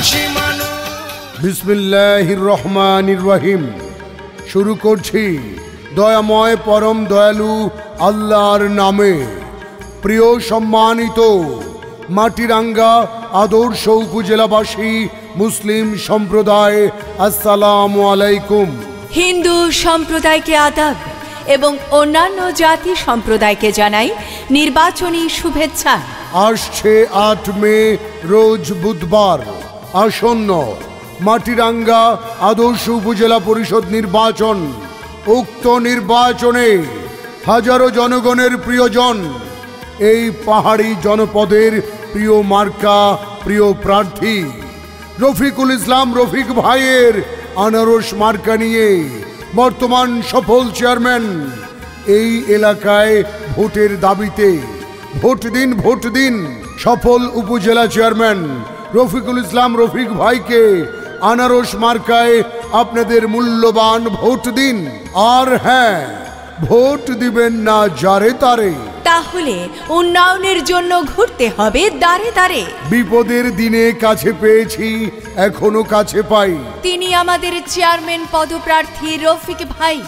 সাহসী মানুষ। বিসমিল্লাহির রহমানির রহিম। শুরু করছি দয়াময় পরম দয়ালু আল্লাহর নামে। প্রিয় সম্মানিত মাটিরাঙ্গা আদর্শ উপজেলাবাসী মুসলিম সম্প্রদায়, আসসালামু আলাইকুম। হিন্দু সম্প্রদায়কে আদাব এবং অন্যান্য জাতি সম্প্রদায়কে জানাই নির্বাচনী শুভেচ্ছা। আসছে 8 মে রোজ বুধবার আসন্ন মাটিরাঙ্গা আদর্শ উপজেলা পরিষদ নির্বাচন। উক্ত নির্বাচনে হাজারো জনগণের প্রিয়জন, এই পাহাড়ি জনপদের প্রিয় মার্কা, প্রিয় প্রার্থী রফিকুল ইসলাম রফিক ভাইয়ের আনারস মার্কা নিয়ে বর্তমান সফল চেয়ারম্যান এই এলাকায় ভোটের দাবিতে ভোট দিন, ভোট দিন। সফল উপজেলা চেয়ারম্যান রফিকুল ইসলাম রফিক ভাইকে আনারস মার্কায় আপনাদের মূল্যবান ভোট দিন। আর হ্যাঁ, ভোট দিবেন না যারে তারে, তাহলে উন্নয়নের জন্য ঘুরতে হবে দাঁড়ে দাঁড়ে। বিপদের দিনে কাছে পেয়েছি, এখনো কাছে পাই। তিনি আমাদের চেয়ারম্যান পদপ্রার্থী রফিক ভাই।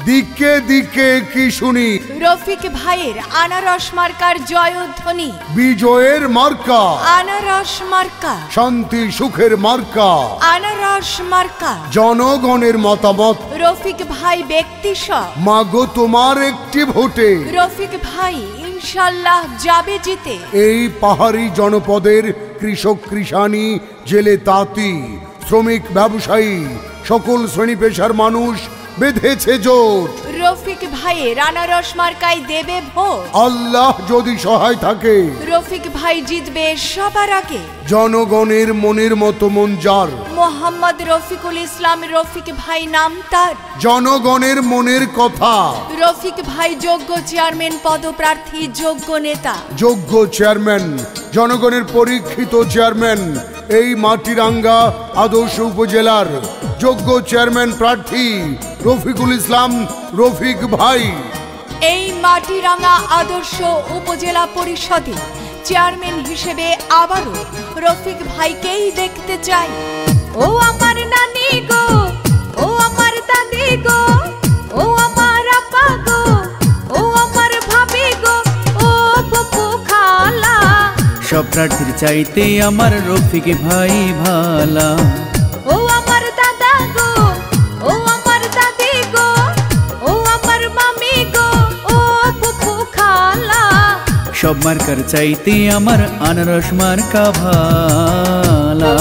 দিকে দিকে কি শুনি, রফিক ভাইয়ের আনারস মার্কার জয়ধ্বনি। বিজয়ের মার্কা, আনারস মার্কা। শান্তি সুখের মার্কা, আনারস মার্কা। জনগণের মতামত, রফিক ভাই ব্যক্তি সব। মাগো তোমার একটি ভোটে রফিক ভাই ইনশাল্লাহ যাবে জিতে। এই পাহাড়ি জনপদের কৃষক, কৃষানি, জেলে, তাঁতি, শ্রমিক, ব্যবসায়ী, সকল শ্রেণী পেশার মানুষ বেঁধেছে জোট। রফিক ভাইয়ের আনারস মার্কায় দেবে ভোট। আল্লাহ যদি সহায় থাকে, রফিক ভাই জিতবে সবার আগে। জনগণের মনের মতো মন যার, মোহাম্মদ রফিকুল ইসলাম রফিক ভাই নাম তার। জনগণের মনের কথা। রফিক ভাই যোগ্য চেয়ারম্যান পদপ্রার্থী, যোগ্য নেতা, যোগ্য চেয়ারম্যান, জনগণের পরীক্ষিত চেয়ারম্যান, এই মাটিরাঙ্গা আদর্শ উপজেলার যোগ্য চেয়ারম্যান প্রার্থী রফিকুল ইসলাম রফিক ভাই। এই মাটিরাঙ্গা আদর্শ উপজেলা পরিষদে চেয়ারম্যান হিসেবে আবারও রফিক ভাইকেই দেখতে চাই। ও আমার নানি গো, ও আমার দাদি গো, ও আমার আপা গো, ও আমার ভাবি গো, ও ফুফু খালা। সব প্রার্থীর চাইতে আমার রফিক ভাই ভালা। ও আমার দাদা গো, ও আমার দাদি গো, ও আমার মামি গো, ও ফুফু খালা। সব মার্কার চাইতে আমার আনারস মার্কা ভালা।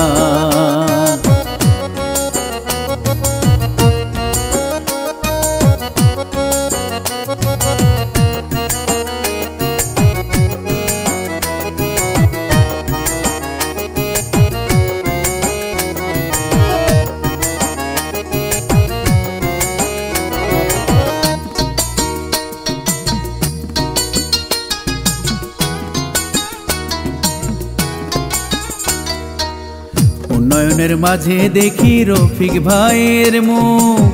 উন্নয়নের মাঝে দেখি রফিক ভাইয়ের মুখ,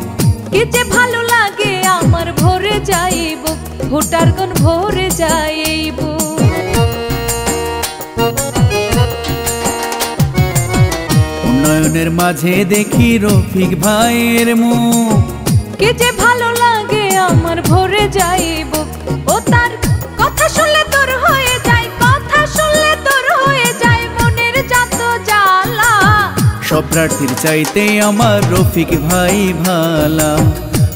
কি যে ভালো লাগে আমার, ভরে যাইব ভোটারগণ ভরে যাইব। উন্নয়নের মাঝে দেখি রফিক ভাইয়ের মুখ, কি যে ভালো লাগে আমার, ভরে যাইব। ও তার কথা শুনলে তোর হয়ে যায়, কথা শুনলে তোর হয়ে যায় মনের যত জ্বালা। সব প্রার্থীর চাইতে আমার রফিক ভাই ভালা।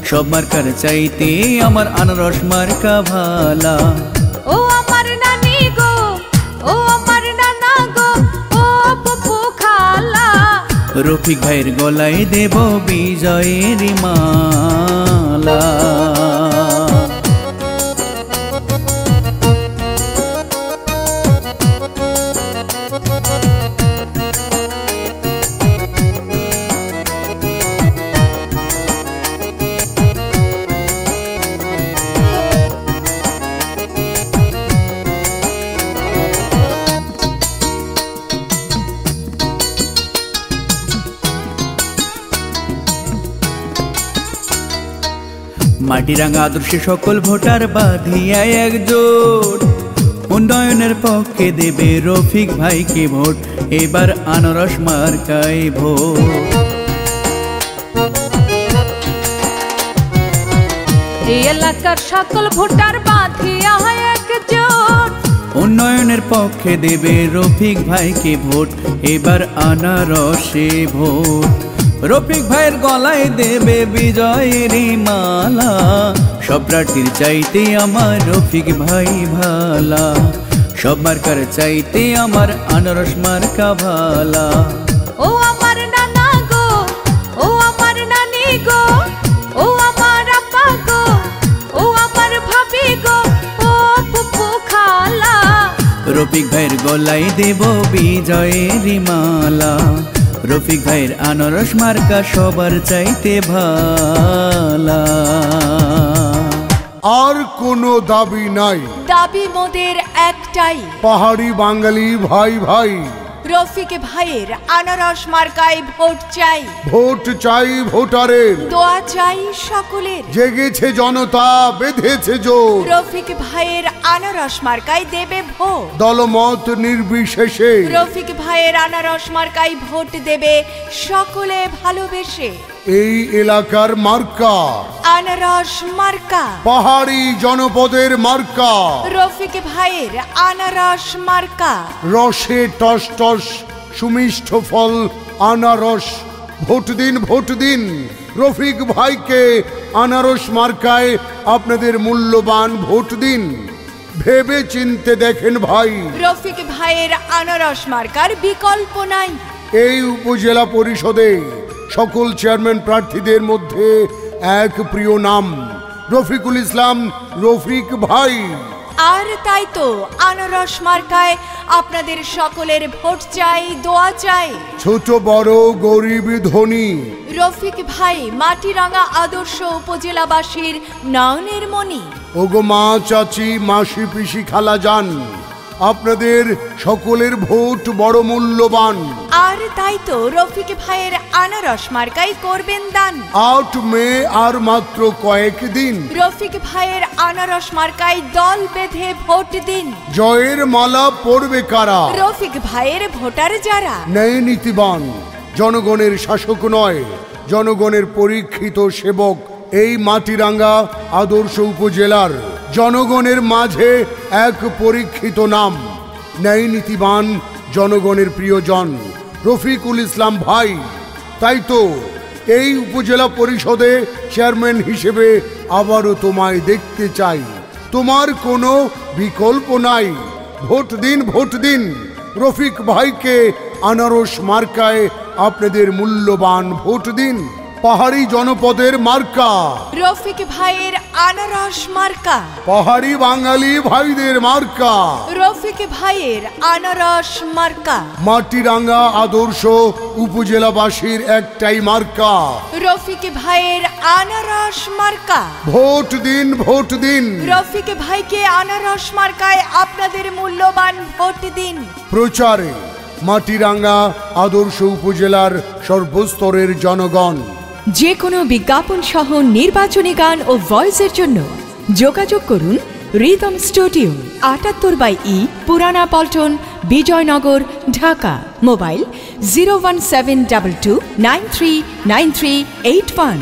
সব মার্কার চাইতে আমার আনারস মার্কা ভালা। ও আমার নানি গো, ও আমার নানা গো, ও ফুফু খালা। রফিক ভাইয়ের গলায় দেব বিজয়ের মালা। মাটিরাঙ্গা আদর্শে সকল ভোটার বাঁধিয়া একজোট, উন্নয়নের পক্ষে দেবে রফিক ভাইকে ভোট, এবার আনারস মার্কায় ভোট। এই এলাকার সকল ভোটার বাঁধিয়া একজোট, উন্নয়নের পক্ষে দেবে রফিক ভাইকে ভোট, এবার আনারসে ভোট। রফিক ভাইয়ের গলায় দেবে বিজয়ের মালা, সব প্রার্থীর চাইতে আমার রফিক ভাই ভালা, সব মার্কার চাইতে আমার আনারস মার্কা ভালা। ও আমার নানা গো, ও আমার নানি গো, ও আমার আপা গো, ও আমার ভাবি গো, ও ফুফু খালা, রফিক ভাইয়ের গলায় দেব বিজয়ের মালা, রফিক ভাইয়ের আনারস মার্কা সবার চাইতে ভালা। আর কোনো দাবি নাই, দাবি মোদের একটাই, পাহাড়ি বাঙালি ভাই ভাই, রফিক ভাইয়ের আনারস মার্কায় ভোট চাই। ভোট চাই ভোটারের, দোয়া চাই সকলের, জেগেছে জনতা বেঁধেছে জোর, রফিক ভাইয়ের আনারস মার্কায় দেবে ভোট। দলমত নির্বিশেষে রফিক ভাইয়ের আনারস মার্কায় ভোট দেবে সকলে ভালোবেসে। এই এলাকার মার্কা আনারস মার্কা, পাহাড়ি জনপদের মার্কা, রফিক ভাইয়ের আনারস মার্কা, রসে টস টস সুমিষ্ঠ ফল আনারস। ভোট দিন ভোট দিন রফিক ভাইকে, আনারস মার্কায় আপনাদের মূল্যবান ভোট দিন। ভেবে চিনতে দেখেন ভাই, রফিক ভাইয়ের আনারস মার্কার বিকল্প নাই। এই উপজেলা পরিষদে সকল চেয়ারম্যান প্রার্থীদের মধ্যে এক প্রিয় নাম রফিকুল ইসলাম রফিক ভাই। আর তাই তো আনারস মার্কায় আপনাদের সকলের ভোট চাই, দোয়া চাই। ছোট বড় গরিব ধনী, রফিক ভাই মাটিরাঙ্গা আদর্শ উপজেলাবাসীর নয়নের মণি। ওগো মা চাচি মাসি পিসি খালা যান, আপনাদের সকলের ভোট বড় মূল্যবান। আর তাই তো রফিক ভাইয়ের আনারস মার্কাই করবেন দান। 8 মে আর মাত্র কয়েকদিন, রফিক ভাইয়ের আনারস মার্কায় দল বেঁধে ভোট দিন। জয়ের মালা পড়বে কারা? রফিক ভাইয়ের ভোটার যারা। ন্যায় নীতিবান, জনগণের শাসক নয়, জনগণের পরীক্ষিত সেবক। এই মাটিরাঙ্গা আদর্শ উপজেলার জনগণের মাঝে এক পরীক্ষিত নাম, ন্যায় নীতিবান, জনগণের প্রিয়জন রফিকুল ইসলাম ভাই। তাই তো এই উপজেলা পরিষদে চেয়ারম্যান হিসেবে আবারও তোমায় দেখতে চাই। তোমার কোনো বিকল্প নাই। ভোট দিন ভোট দিন রফিক ভাইকে, আনারস মার্কায় আপনাদের মূল্যবান ভোট দিন। পাহাড়ি জনপদের মার্কা রফিক ভাইয়ের আনারস মার্কা, পাহাড়ি বাঙালি ভাইদের মার্কা রফিক ভাইয়ের আনারস মার্কা, মাটিরাঙ্গা আদর্শ উপজেলাবাসীর একটাই মার্কা রফিক ভাইয়ের আনারস মার্কা। ভোট দিন ভোট দিন রফিক ভাইকে আনারস মার্কায় আপনাদের মূল্যবান ভোট দিন। প্রচারে মাটিরাঙ্গা আদর্শ উপজেলার সর্বস্তরের জনগণ। যে কোনো বিজ্ঞাপন সহ নির্বাচনী গান ও ভয়েসের জন্য যোগাযোগ করুন রিদম স্টুডিও, 78/E, পুরানা পল্টন, বিজয়নগর, ঢাকা। মোবাইল 01722939381।